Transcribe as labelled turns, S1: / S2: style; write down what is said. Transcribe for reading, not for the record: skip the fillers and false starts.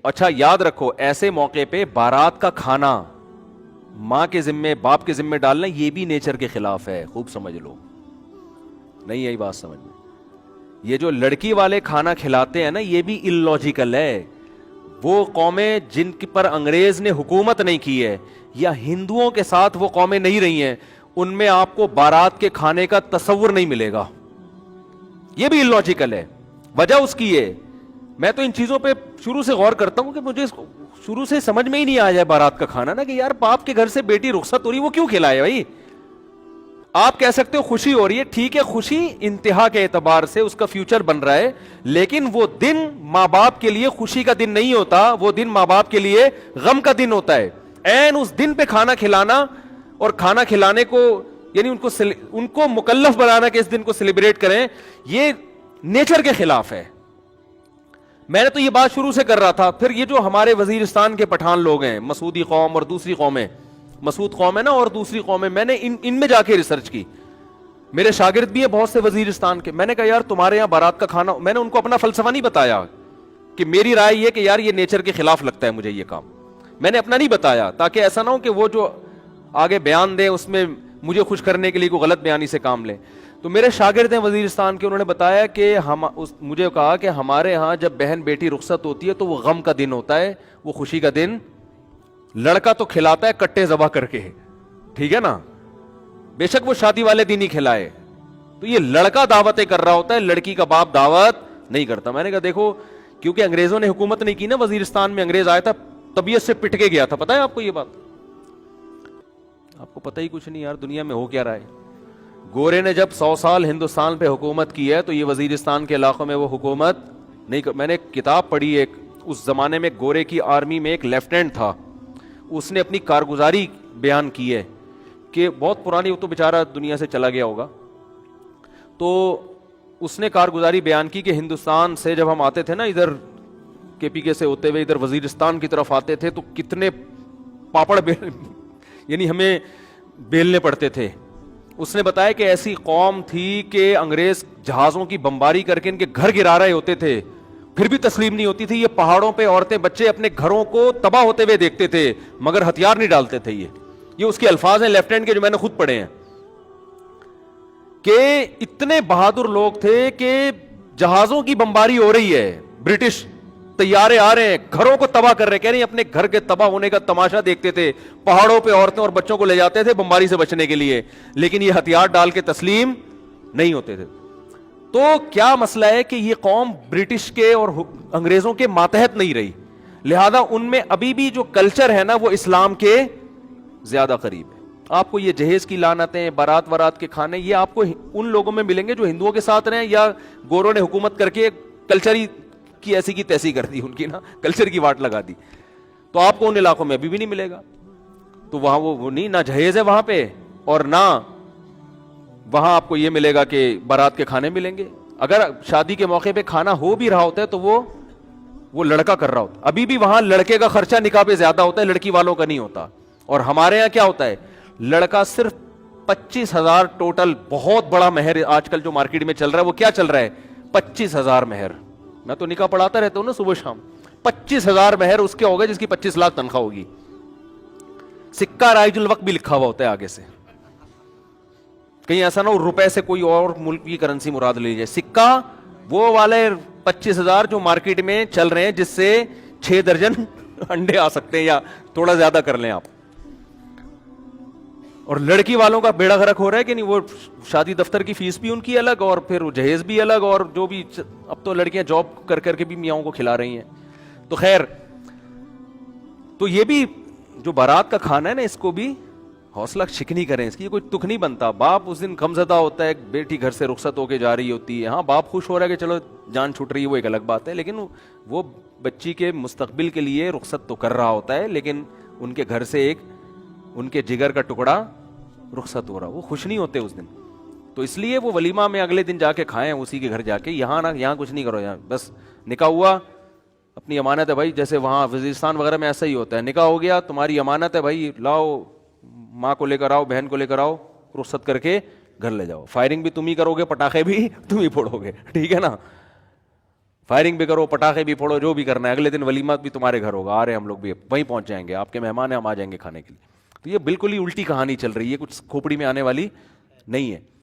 S1: اچھا یاد رکھو ایسے موقع پہ بارات کا کھانا ماں کے ذمے باپ کے ذمے ڈالنا یہ بھی نیچر کے خلاف ہے. خوب سمجھ لو, نہیں یہی بات سمجھ میں. یہ جو لڑکی والے کھانا کھلاتے ہیں نا یہ بھی ان لاجیکل ہے. وہ قومیں جن پر انگریز نے حکومت نہیں کی ہے یا ہندوؤں کے ساتھ وہ قومیں نہیں رہی ہیں ان میں آپ کو بارات کے کھانے کا تصور نہیں ملے گا. یہ بھی ان لاجیکل ہے. وجہ اس کی ہے, میں تو ان چیزوں پہ شروع سے غور کرتا ہوں کہ مجھے شروع سے سمجھ میں ہی نہیں آ جائے بارات کا کھانا نا کہ یار باپ کے گھر سے بیٹی رخصت ہو رہی وہ کیوں کھلائے بھائی. آپ کہہ سکتے ہو خوشی ہو رہی ہے, ٹھیک ہے خوشی انتہا کے اعتبار سے اس کا فیوچر بن رہا ہے, لیکن وہ دن ماں باپ کے لیے خوشی کا دن نہیں ہوتا, وہ دن ماں باپ کے لیے غم کا دن ہوتا ہے. این اس دن پہ کھانا کھلانا اور کھانا کھلانے کو یعنی ان کو مکلف بنانا کہ اس دن کو سیلیبریٹ کریں, یہ نیچر کے خلاف ہے. میں نے تو یہ بات شروع سے کر رہا تھا. پھر یہ جو ہمارے وزیرستان کے پٹھان لوگ ہیں, مسعودی قوم اور دوسری قومیں, مسعود قوم ہے نا اور دوسری قومیں, میں نے ان میں جا کے ریسرچ کی. میرے شاگرد بھی ہیں بہت سے وزیرستان کے. میں نے کہا یار تمہارے یہاں بارات کا کھانا, میں نے ان کو اپنا فلسفہ نہیں بتایا کہ میری رائے یہ کہ یار یہ نیچر کے خلاف لگتا ہے مجھے یہ کام, میں نے اپنا نہیں بتایا تاکہ ایسا نہ ہو کہ وہ جو آگے بیان دیں اس میں مجھے خوش کرنے کے لیے کوئی غلط بیانی سے کام لیں. تو میرے شاگرد ہیں وزیرستان کے, انہوں نے بتایا کہ مجھے کہا کہ ہمارے ہاں جب بہن بیٹی رخصت ہوتی ہے تو وہ غم کا دن ہوتا ہے, وہ خوشی کا دن. لڑکا تو کھلاتا ہے کٹے ذبح کر کے, ٹھیک ہے نا, بے شک وہ شادی والے دن ہی کھلائے, تو یہ لڑکا دعوتیں کر رہا ہوتا ہے, لڑکی کا باپ دعوت نہیں کرتا. میں نے کہا دیکھو کیونکہ انگریزوں نے حکومت نہیں کی نا وزیرستان میں, انگریز آیا تھا طبیعت سے پٹ کے گیا تھا. پتا ہے آپ کو یہ بات؟ آپ کو پتہ ہی کچھ نہیں یار دنیا میں ہو کیا رہا ہے. گورے نے جب 100 سال ہندوستان پہ حکومت کی ہے تو یہ وزیرستان کے علاقوں میں وہ حکومت نہیں میں نے ایک کتاب پڑھی, ایک اس زمانے میں گورے کی آرمی میں ایک لیفٹیننٹ تھا, اس نے اپنی کارگزاری بیان کی ہے کہ بہت پرانی, وہ تو بیچارہ دنیا سے چلا گیا ہوگا, تو اس نے کارگزاری بیان کی کہ ہندوستان سے جب ہم آتے تھے نا ادھر کے پی کے سے ہوتے ہوئے ادھر وزیرستان کی طرف آتے تھے تو کتنے پاپڑ یعنی ہمیں بیلنے پڑتے تھے. اس نے بتایا کہ ایسی قوم تھی کہ انگریز جہازوں کی بمباری کر کے ان کے گھر گرا رہے ہوتے تھے پھر بھی تسلیم نہیں ہوتی تھی. یہ پہاڑوں پہ عورتیں بچے اپنے گھروں کو تباہ ہوتے ہوئے دیکھتے تھے مگر ہتھیار نہیں ڈالتے تھے. یہ اس کے الفاظ ہیں لیفٹیننٹ کے جو میں نے خود پڑھے ہیں کہ اتنے بہادر لوگ تھے کہ جہازوں کی بمباری ہو رہی ہے, برٹش طیارے آ رہے ہیں, گھروں کو تباہ کر رہے ہیں, کہہ رہے ہیں اپنے گھر کے تباہ ہونے کا تماشا دیکھتے تھے, پہاڑوں پہ عورتیں اور بچوں کو لے جاتے تھے بمباری سے بچنے کے لیے, لیکن یہ ہتھیار ڈال کے تسلیم نہیں ہوتے تھے. تو کیا مسئلہ ہے کہ یہ قوم برٹش کے اور انگریزوں کے ماتحت نہیں رہی, لہذا ان میں ابھی بھی جو کلچر ہے نا وہ اسلام کے زیادہ قریب ہے. آپ کو یہ جہیز کی لعنتیں, بارات وارات کے کھانے, یہ آپ کو ان لوگوں میں ملیں گے جو ہندوؤں کے ساتھ رہے یا گوروں نے حکومت کر کے کلچر ہی کی ایسی کی تیسی کر دی, ان کی نا کلچر کی واٹ لگا دی, تو آپ کو ان علاقوں میں ابھی بھی نہیں ملے گا. تو وہاں وہ نہیں, نہ جہیز ہے وہاں پہ اور نہ وہاں آپ کو یہ ملے گا کہ بارات کے کھانے ملیں گے. اگر شادی کے موقع پہ کھانا ہو بھی رہا ہوتا ہے تو وہ لڑکا کر رہا ہوتا. ابھی بھی وہاں لڑکے کا خرچہ نکاح پہ زیادہ ہوتا ہے, لڑکی والوں کا نہیں ہوتا. اور ہمارے یہاں کیا ہوتا ہے, لڑکا صرف 25,000 ٹوٹل, بہت بڑا مہر آج کل جو مارکیٹ میں چل رہا ہے وہ کیا چل رہا ہے, 25,000 مہر. میں تو نکاح پڑھاتا رہتا ہوں نا صبح شام, 25,000 مہر اس کے ہوگا جس کی 25 لاکھ تنخواہ ہوگی. سکہ رائج الوقت بھی لکھا ہوا ہوتا ہے آگے سے, کہیں ایسا نہ ہو روپے سے کوئی اور ملک کی کرنسی مراد لے لیجیے. سکہ وہ والے 25,000 جو مارکیٹ میں چل رہے ہیں جس سے 6 درجن انڈے آ سکتے ہیں یا تھوڑا زیادہ کر لیں آپ. اور لڑکی والوں کا بیڑا غرق ہو رہا ہے کہ نہیں, وہ شادی دفتر کی فیس بھی ان کی الگ اور پھر جہیز بھی الگ, اور جو بھی اب تو لڑکیاں جاب کر کر کے بھی میاؤں کو کھلا رہی ہیں. تو خیر, تو یہ بھی جو بارات کا کھانا ہے نا اس کو بھی حوصلہ شکنی کریں, اس کی کوئی تک نہیں بنتا. باپ اس دن غمزدہ ہوتا ہے, بیٹی گھر سے رخصت ہو کے جا رہی ہوتی ہے, ہاں باپ خوش ہو رہا ہے کہ چلو جان چھوٹ رہی ہے, وہ ایک الگ بات ہے, لیکن وہ بچی کے مستقبل کے لیے رخصت تو کر رہا ہوتا ہے, لیکن ان کے گھر سے ایک ان کے جگر کا ٹکڑا رخصت ہو رہا, وہ خوش نہیں ہوتے اس دن. تو اس لیے وہ ولیمہ میں اگلے دن جا کے کھائیں اسی کے گھر جا کے, یہاں کچھ نہیں کرو, یہاں بس نکاح ہوا اپنی امانت ہے بھائی, جیسے وہاں وزیرستان وغیرہ میں ایسا ہی ہوتا ہے, نکاح ہو گیا تمہاری امانت ہے بھائی, لاؤ ماں کو لے کر آؤ, بہن کو لے کر آؤ, رخصت کر کے گھر لے جاؤ. فائرنگ بھی تم ہی کرو گے, پٹاخے بھی تم ہی پھوڑو گے, ٹھیک ہے نا. فائرنگ بھی کرو, پٹاخے بھی پھوڑو, جو بھی کرنا ہے, اگلے دن ولیمہ بھی تمہارے گھر ہوگا, آ رہے ہیں ہم لوگ بھی وہیں پہنچ جائیں گے, آپ کے مہمان ہیں, ہم آ جائیں گے کھانے کے لیے. تو یہ بالکل ہی الٹی کہانی چل رہی ہے, کچھ کھوپڑی میں آنے والی نہیں ہے.